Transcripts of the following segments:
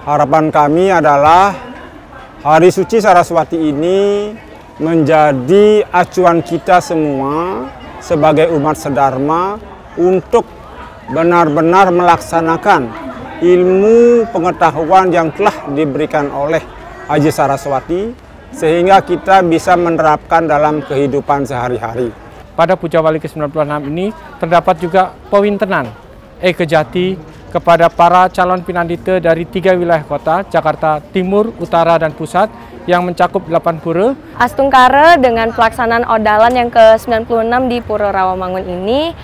Harapan kami adalah Hari Suci Saraswati ini menjadi acuan kita semua sebagai umat sedharma untuk benar-benar melaksanakan ilmu pengetahuan yang telah diberikan oleh Haji Saraswati sehingga kita bisa menerapkan dalam kehidupan sehari-hari. Pada Pujawali ke-96 ini terdapat juga pewintenan Kejati kepada para calon pinandita dari 3 wilayah kota, Jakarta Timur, Utara, dan Pusat yang mencakup 8 pura. Astungkara dengan pelaksanaan odalan yang ke-96 di Pura Rawamangun ini,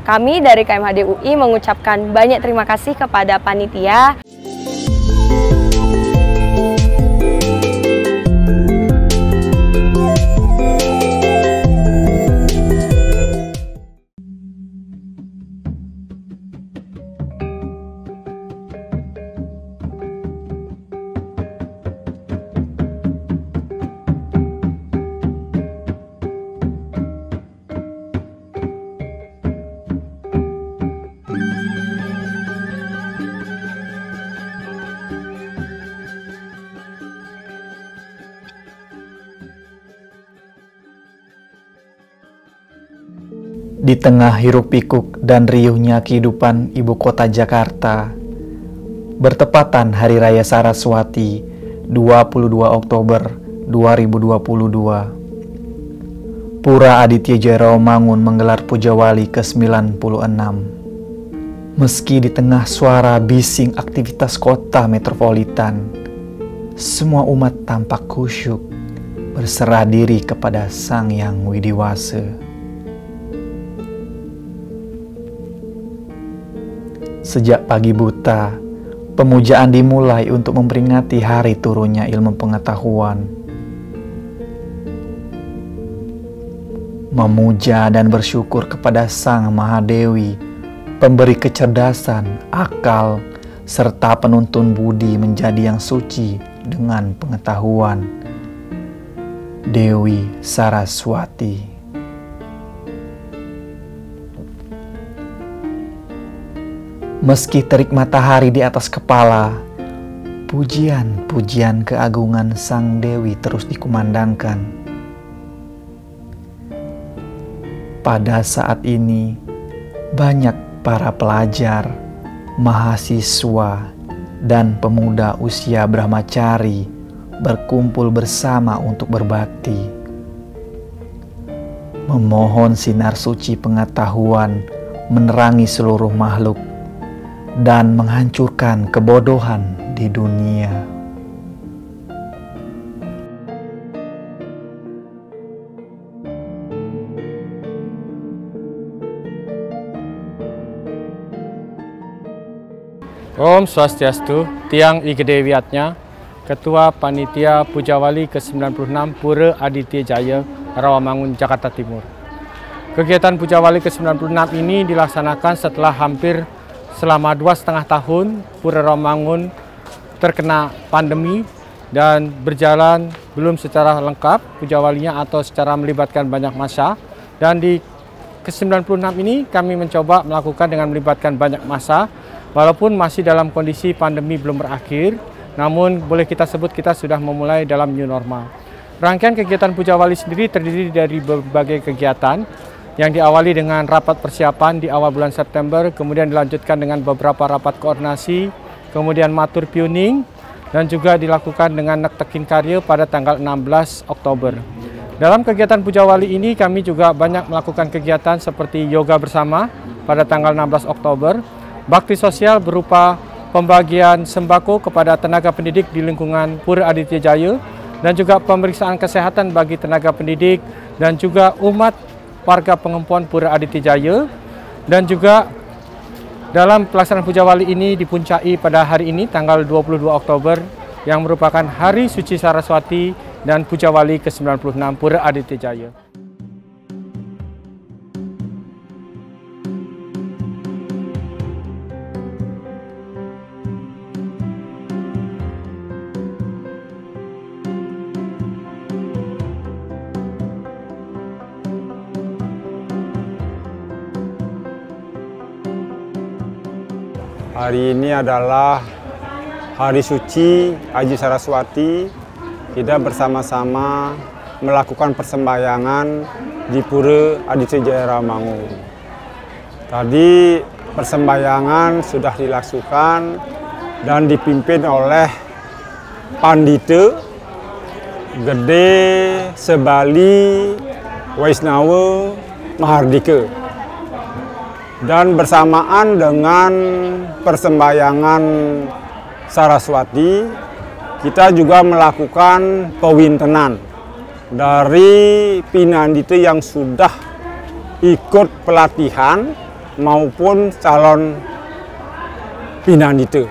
kami dari KMHD UI mengucapkan banyak terima kasih kepada panitia. Di tengah hiruk-pikuk dan riuhnya kehidupan ibu kota Jakarta, bertepatan Hari Raya Saraswati 22 Oktober 2022, Pura Aditya Jaya Rawamangun menggelar Pujawali ke-96. Meski di tengah suara bising aktivitas kota metropolitan, semua umat tampak khusyuk berserah diri kepada Sang Yang Widiwasa. Sejak pagi buta, pemujaan dimulai untuk memperingati hari turunnya ilmu pengetahuan. Memuja dan bersyukur kepada Sang Mahadewi, pemberi kecerdasan, akal, serta penuntun budi menjadi yang suci dengan pengetahuan. Dewi Saraswati. Meski terik matahari di atas kepala, pujian-pujian keagungan Sang Dewi terus dikumandangkan. Pada saat ini, banyak para pelajar, mahasiswa, dan pemuda usia brahmacari berkumpul bersama untuk berbakti. Memohon sinar suci pengetahuan menerangi seluruh makhluk dan menghancurkan kebodohan di dunia. Om Swastiastu, Tiang Igede Wiyatnya, Ketua Panitia Pujawali ke-96 Pura Aditya Jaya Rawamangun, Jakarta Timur. Kegiatan Pujawali ke-96 ini dilaksanakan setelah hampir selama 2,5 tahun Pura Rawamangun terkena pandemi dan berjalan belum secara lengkap Pujawalinya atau secara melibatkan banyak massa. Dan di ke-96 ini kami mencoba melakukan dengan melibatkan banyak massa, walaupun masih dalam kondisi pandemi belum berakhir, namun boleh kita sebut kita sudah memulai dalam new normal. Rangkaian kegiatan Pujawali sendiri terdiri dari berbagai kegiatan yang diawali dengan rapat persiapan di awal bulan September, kemudian dilanjutkan dengan beberapa rapat koordinasi, kemudian matur piuning, dan juga dilakukan dengan nektekin karya pada tanggal 16 Oktober. Dalam kegiatan Pujawali ini kami juga banyak melakukan kegiatan seperti yoga bersama pada tanggal 16 Oktober, bakti sosial berupa pembagian sembako kepada tenaga pendidik di lingkungan Pura Aditya Jaya, dan juga pemeriksaan kesehatan bagi tenaga pendidik dan juga umat warga pengempuan Pura Aditya Jaya. Dan juga dalam pelaksanaan Pujawali ini dipuncai pada hari ini tanggal 22 Oktober yang merupakan Hari Suci Saraswati dan Pujawali ke-96 Pura Aditya Jaya. Hari ini adalah hari suci Aji Saraswati, kita bersama-sama melakukan persembahyangan di Pura Aditya Jaya Rawamangun. Tadi persembahyangan sudah dilakukan dan dipimpin oleh Pandita Gede Sebali Waisnawa Mahardika. Dan bersamaan dengan persembahyangan Saraswati, kita juga melakukan pewintenan dari pinandita yang sudah ikut pelatihan maupun calon pinandita.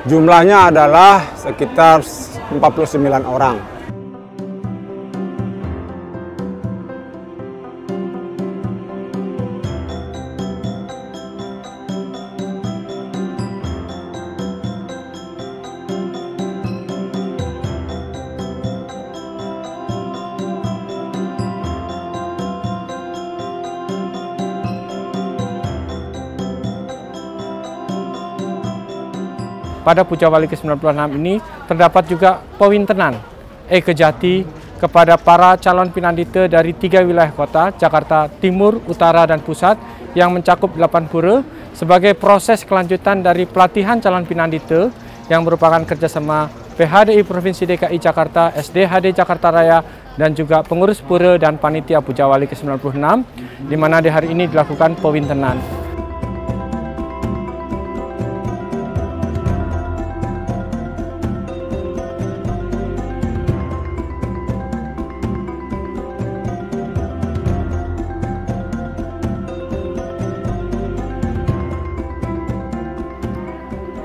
Jumlahnya adalah sekitar 49 orang. Pada Pujawali ke-96 ini terdapat juga pewintenan kejati kepada para calon pinandita dari 3 wilayah kota, Jakarta Timur, Utara, dan Pusat yang mencakup 8 pura sebagai proses kelanjutan dari pelatihan calon pinandita yang merupakan kerjasama PHDI Provinsi DKI Jakarta, SDHD Jakarta Raya, dan juga pengurus pura dan panitia Pujawali ke-96, di mana di hari ini dilakukan pewintenan.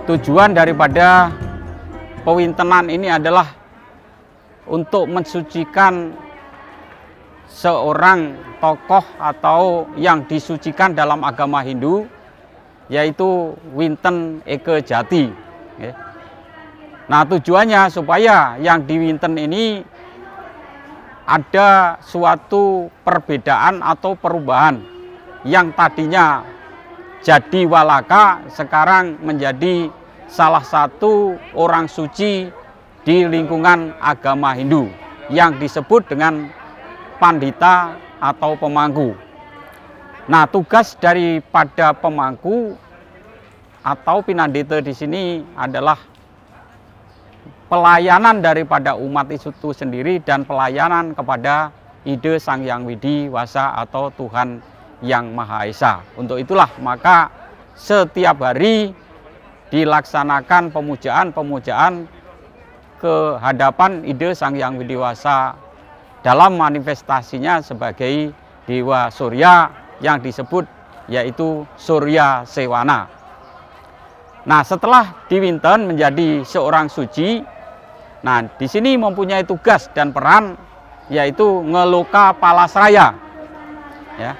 Tujuan daripada pewintenan ini adalah untuk mensucikan seorang tokoh atau yang disucikan dalam agama Hindu, yaitu Winten Eke Jati. Nah, tujuannya supaya yang diwinten ini ada suatu perbedaan atau perubahan yang tadinya jadi walaka sekarang menjadi salah satu orang suci di lingkungan agama Hindu yang disebut dengan pandita atau pemangku. Nah, tugas daripada pemangku atau pinandita di sini adalah pelayanan daripada umat itu sendiri dan pelayanan kepada ide Sang Hyang Widi Wasa atau Tuhan Yang Maha Esa. Untuk itulah maka setiap hari dilaksanakan pemujaan ke hadapan ide Sang Hyang Widi Wasa dalam manifestasinya sebagai Dewa Surya yang disebut yaitu Surya Sewana. Nah, setelah diwinten menjadi seorang suci, nah di sini mempunyai tugas dan peran yaitu ngeloka palasraya, ya,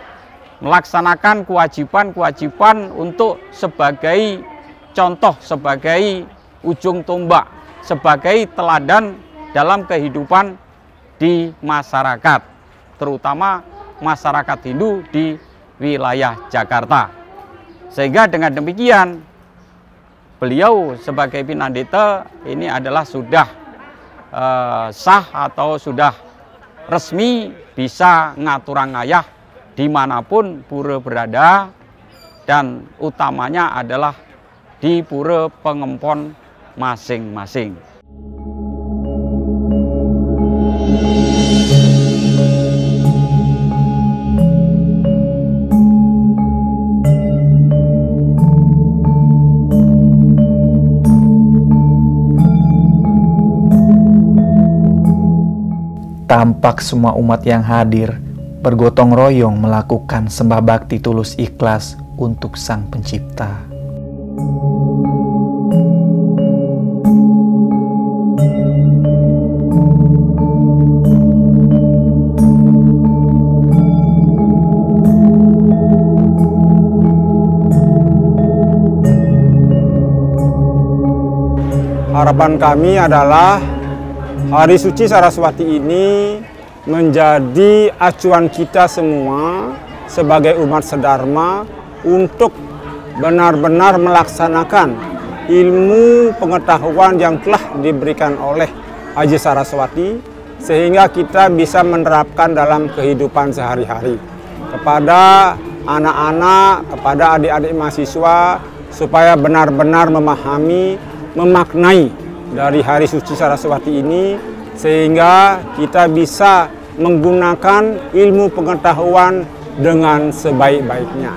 melaksanakan kewajiban-kewajiban untuk sebagai contoh, sebagai ujung tombak, sebagai teladan dalam kehidupan di masyarakat, terutama masyarakat Hindu di wilayah Jakarta. Sehingga dengan demikian beliau sebagai pinandita ini adalah sudah sah atau sudah resmi bisa ngaturang ngayah dimanapun pura berada, dan utamanya adalah di pura pengempon masing-masing. Tampak semua umat yang hadir bergotong royong melakukan sembah bakti tulus ikhlas untuk Sang Pencipta. Harapan kami adalah hari suci Saraswati ini menjadi acuan kita semua sebagai umat sedharma untuk benar-benar melaksanakan ilmu pengetahuan yang telah diberikan oleh Haji Saraswati, sehingga kita bisa menerapkan dalam kehidupan sehari-hari kepada anak-anak, kepada adik-adik mahasiswa, supaya benar-benar memahami, memaknai dari Hari Suci Saraswati ini, sehingga kita bisa menggunakan ilmu pengetahuan dengan sebaik-baiknya.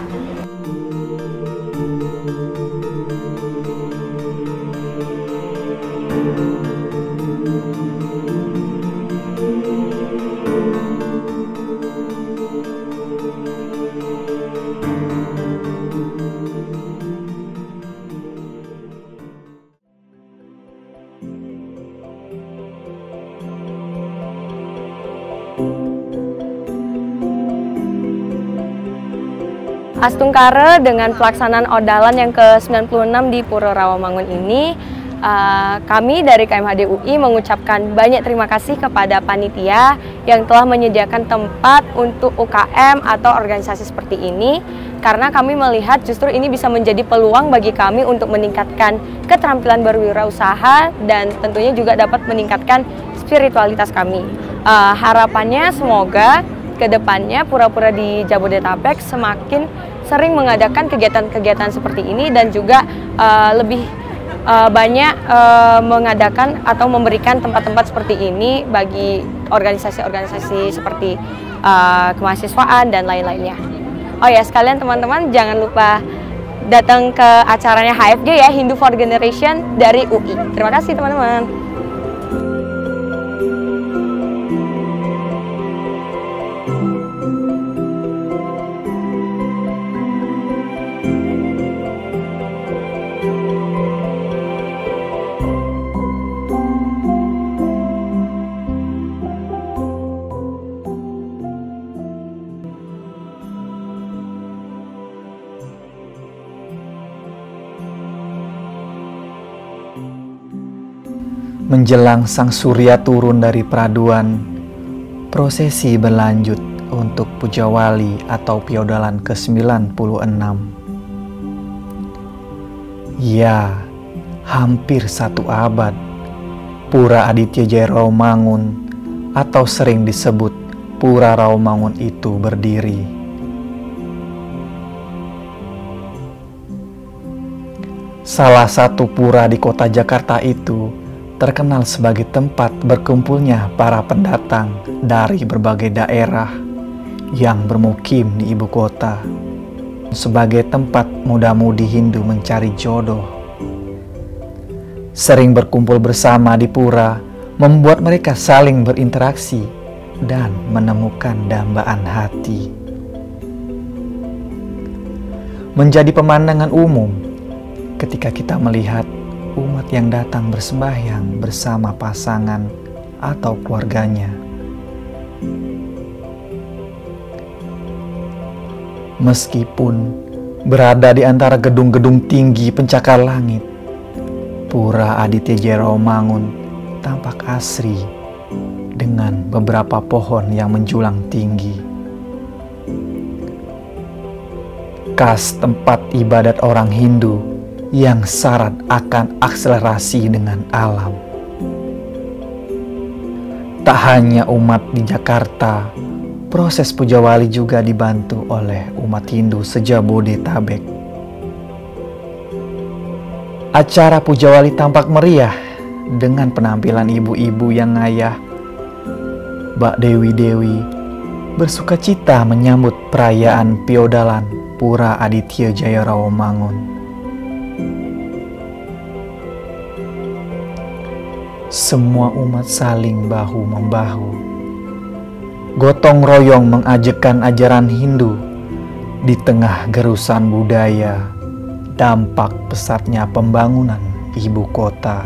Astungkare dengan pelaksanaan Odalan yang ke-96 di Pura Rawamangun ini, kami dari KMHD UI mengucapkan banyak terima kasih kepada panitia yang telah menyediakan tempat untuk UKM atau organisasi seperti ini, karena kami melihat justru ini bisa menjadi peluang bagi kami untuk meningkatkan keterampilan berwirausaha dan tentunya juga dapat meningkatkan spiritualitas kami. Harapannya semoga kedepannya pura-pura di Jabodetabek semakin sering mengadakan kegiatan-kegiatan seperti ini dan juga lebih banyak mengadakan atau memberikan tempat-tempat seperti ini bagi organisasi-organisasi seperti kemahasiswaan dan lain-lainnya. Oh ya, sekalian teman-teman jangan lupa datang ke acaranya HFG ya, Hindu for Generation dari UI. Terima kasih teman-teman. Menjelang sang surya turun dari peraduan, prosesi berlanjut untuk Pujawali atau Piodalan ke-96. Ya, hampir 1 abad, Pura Aditya Jaya Rawamangun atau sering disebut Pura Rawamangun itu berdiri. Salah satu pura di kota Jakarta itu terkenal sebagai tempat berkumpulnya para pendatang dari berbagai daerah yang bermukim di ibu kota, sebagai tempat muda-mudi Hindu mencari jodoh. Sering berkumpul bersama di pura membuat mereka saling berinteraksi dan menemukan dambaan hati. Menjadi pemandangan umum ketika kita melihat umat yang datang bersembahyang bersama pasangan atau keluarganya. Meskipun berada di antara gedung-gedung tinggi pencakar langit, Pura Aditya Jaya Rawamangun tampak asri dengan beberapa pohon yang menjulang tinggi. Khas tempat ibadat orang Hindu yang syarat akan akselerasi dengan alam. Tak hanya umat di Jakarta, proses Pujawali juga dibantu oleh umat Hindu se-Jabodetabek. Acara Pujawali tampak meriah dengan penampilan ibu-ibu yang ngayah. Mbak Dewi-Dewi bersukacita menyambut perayaan Piodalan Pura Aditya Jaya Rawamangun. Semua umat saling bahu-membahu, gotong royong mengajekan ajaran Hindu di tengah gerusan budaya, dampak pesatnya pembangunan ibu kota.